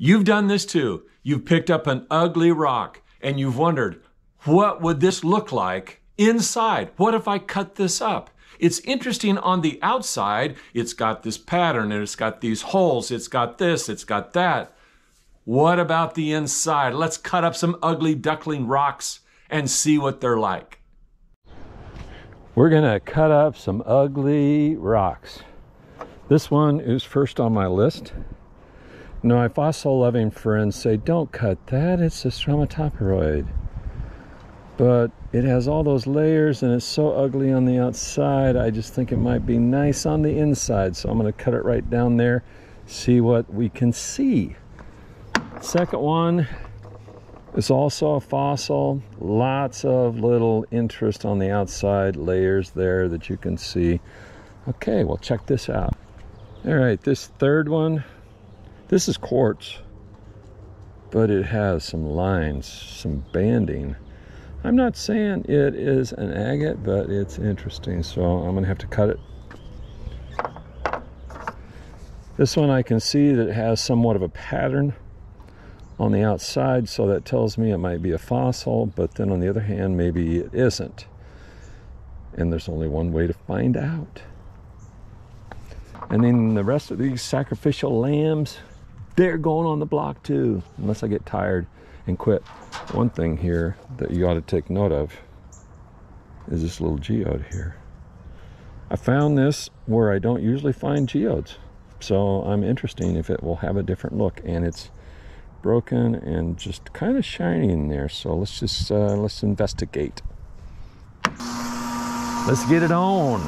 You've done this too. You've picked up an ugly rock and you've wondered, what would this look like inside? What if I cut this up? It's interesting on the outside. It's got this pattern and it's got these holes. It's got this, it's got that. What about the inside? Let's cut up some ugly duckling rocks and see what they're like. We're gonna cut up some ugly rocks. This one is first on my list. Now, my fossil-loving friends say, don't cut that, it's a stromatoporoid. But it has all those layers and it's so ugly on the outside, I just think it might be nice on the inside. So I'm gonna cut it right down there, see what we can see. Second one is also a fossil. Lots of little interest on the outside, layers there that you can see. Okay, well, check this out. All right, this third one, this is quartz, but it has some lines, some banding. I'm not saying it is an agate, but it's interesting, so I'm gonna have to cut it. This one I can see that it has somewhat of a pattern on the outside, so that tells me it might be a fossil, but then on the other hand, maybe it isn't. And there's only one way to find out. And then the rest of these sacrificial lambs, they're going on the block too, unless I get tired and quit. One thing here that you ought to take note of is this little geode here. I found this where I don't usually find geodes, so I'm interested if it will have a different look, and it's broken and just kind of shiny in there. So let's just let's investigate. Let's get it on.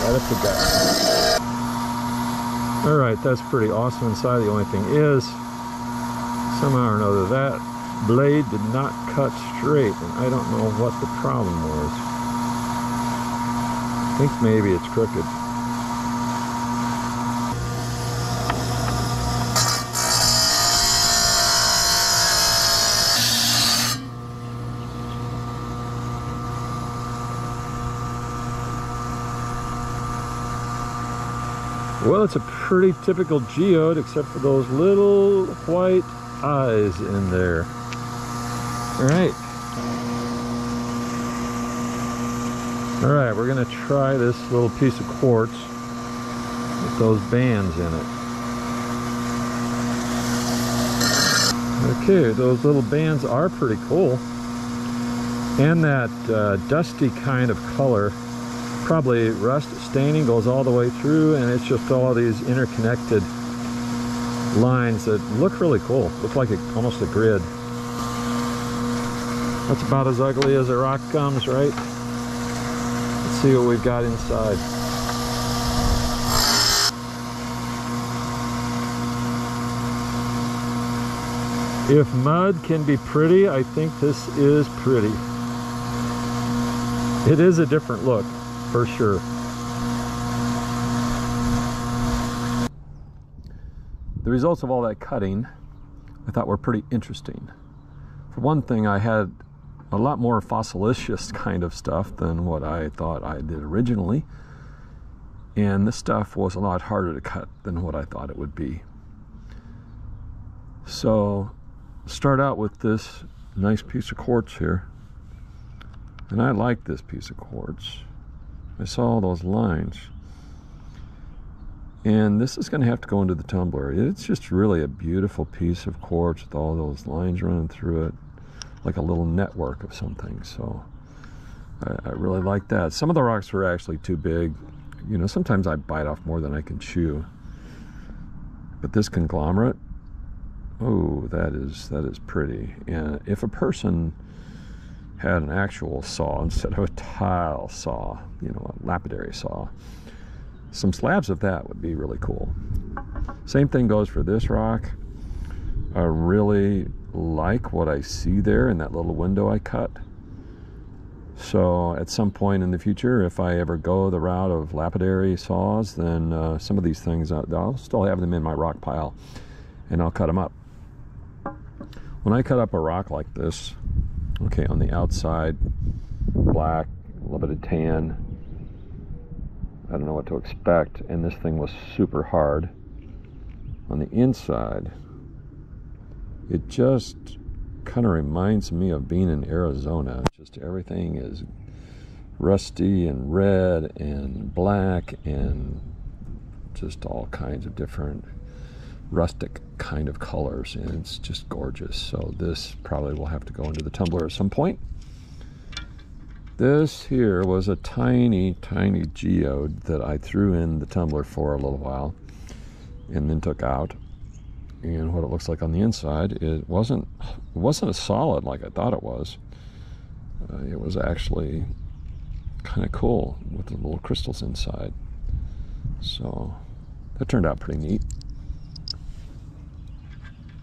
Right up the gut. All right, that's pretty awesome inside. The only thing is, somehow or another, that blade did not cut straight, and I don't know what the problem was. I think maybe it's crooked. Well, it's a pretty typical geode, except for those little white eyes in there. All right, we're gonna try this little piece of quartz with those bands in it. Okay, those little bands are pretty cool. And that dusty kind of color, probably rust staining, goes all the way through, and it's just all these interconnected lines that look really cool. Look like almost a grid. That's about as ugly as a rock comes, right? Let's see what we've got inside. If mud can be pretty, I think this is pretty. It is a different look, for sure. The results of all that cutting I thought were pretty interesting. For one thing, I had a lot more fossilicious kind of stuff than what I thought I did originally, and this stuff was a lot harder to cut than what I thought it would be. So start out with this nice piece of quartz here, and I like this piece of quartz. I saw all those lines, and this is going to have to go into the tumbler. It's just really a beautiful piece of quartz with all those lines running through it, like a little network of something. So I really like that. Some of the rocks were actually too big. You know, sometimes I bite off more than I can chew. But this conglomerate, oh, that is pretty. And if a person had an actual saw instead of a tile saw, you know, a lapidary saw, some slabs of that would be really cool. Same thing goes for this rock. I really like what I see there in that little window I cut. So at some point in the future, if I ever go the route of lapidary saws, then some of these things, I'll still have them in my rock pile, and I'll cut them up. When I cut up a rock like this, okay, on the outside, black, a little bit of tan, I don't know what to expect, and this thing was super hard. On the inside, it just kind of reminds me of being in Arizona. Just everything is rusty and red and black and just all kinds of different rustic kind of colors, and it's just gorgeous. So this probably will have to go into the tumbler at some point. This here was a tiny geode that I threw in the tumbler for a little while and then took out. And what it looks like on the inside, it wasn't a solid like I thought it was. It was actually kind of cool with the little crystals inside. So that turned out pretty neat.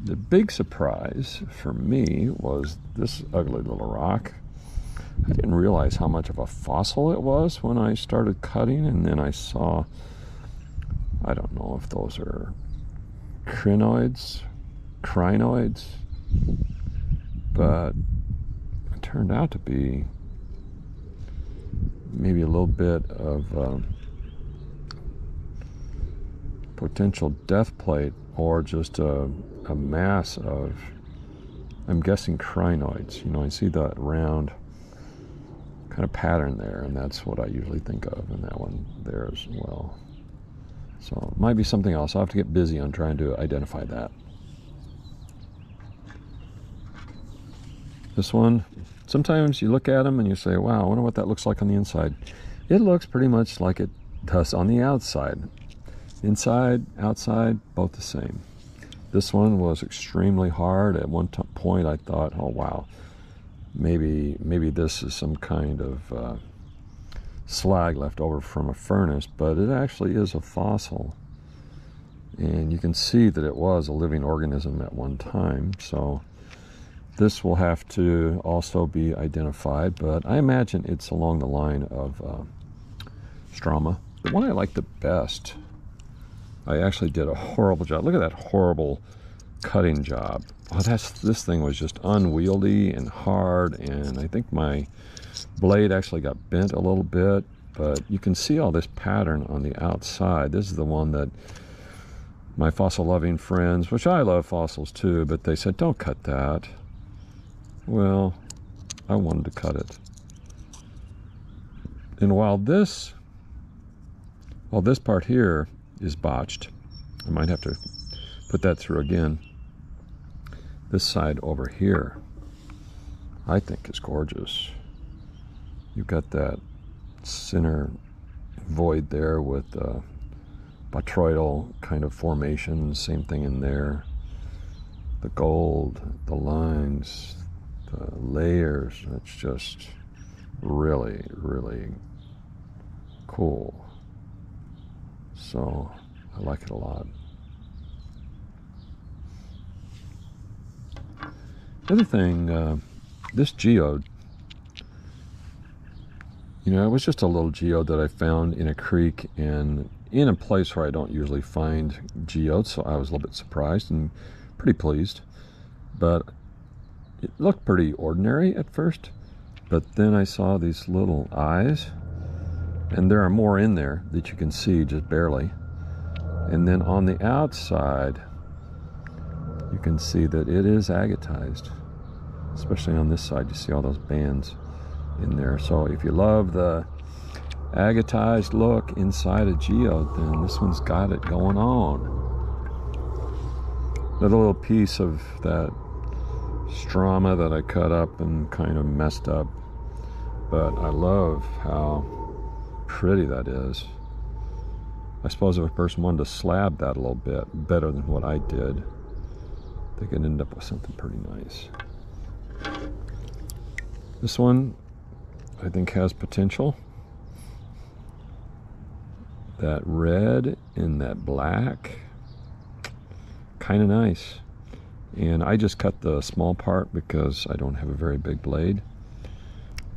The big surprise for me was this ugly little rock. I didn't realize how much of a fossil it was when I started cutting, and then I saw, I don't know if those are crinoids, but it turned out to be maybe a little bit of potential death plate, or just a mass of, I'm guessing, crinoids. You know, I see that round kind of pattern there, and that's what I usually think of, and that one there as well. So it might be something else. I'll have to get busy on trying to identify that. This one, sometimes you look at them and you say, wow, I wonder what that looks like on the inside. It looks pretty much like it does on the outside. Inside, outside, both the same. This one was extremely hard. At one point I thought, oh wow, maybe this is some kind of slag left over from a furnace, but it actually is a fossil, and you can see that it was a living organism at one time. So this will have to also be identified, but I imagine it's along the line of stroma. The one I like the best, I actually did a horrible job. Look at that horrible cutting job. Oh, this thing was just unwieldy and hard, and I think my blade actually got bent a little bit, but you can see all this pattern on the outside. This is the one that my fossil loving friends, which I love fossils too, but they said, don't cut that. Well, I wanted to cut it. And while this part here is botched, I might have to put that through again. This side over here, I think, is gorgeous. You've got that center void there with botryoidal kind of formation, same thing in there. The gold, the lines, the layers, it's just really, really cool. So I like it a lot. The other thing, this geode, you know, it was just a little geode that I found in a creek and in a place where I don't usually find geodes, so I was a little bit surprised and pretty pleased. But it looked pretty ordinary at first, but then I saw these little eyes, and there are more in there that you can see just barely. And then on the outside, you can see that it is agatized, especially on this side. You see all those bands in there. So if you love the agatized look inside a geode, then this one's got it going on. Another little piece of that stroma that I cut up and kind of messed up, but I love how pretty that is. I suppose if a person wanted to slab that a little bit better than what I did, they could end up with something pretty nice. This one, I think, has potential. That red and that black, kind of nice. And I just cut the small part because I don't have a very big blade.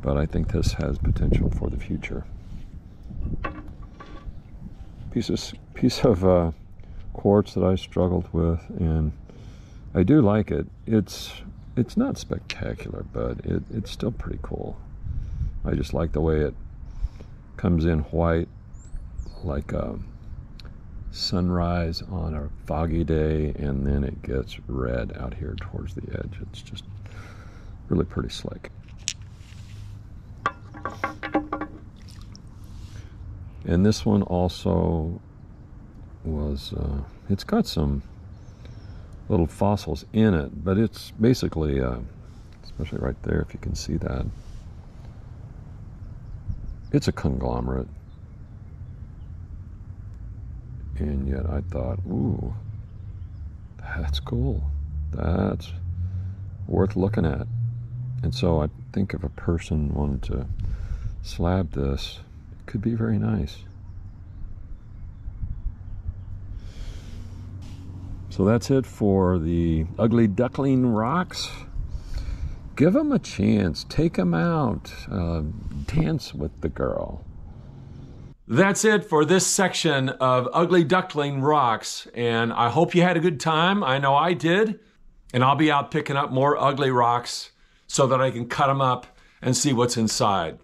but I think this has potential for the future. Piece of quartz that I struggled with, and I do like it. It's not spectacular, but it's still pretty cool. I just like the way it comes in white, like a sunrise on a foggy day, and then it gets red out here towards the edge. It's just really pretty slick. And this one also was, it's got some little fossils in it, but it's basically, especially right there, if you can see that, it's a conglomerate. And yet I thought, ooh, that's cool. That's worth looking at. And so I think if a person wanted to slab this, it could be very nice. So that's it for the ugly Duckling Rocks. Give them a chance. Take them out. Dance with the girl. That's it for this section of Ugly Duckling Rocks, and I hope you had a good time. I know I did, and I'll be out picking up more ugly rocks so that I can cut them up and see what's inside.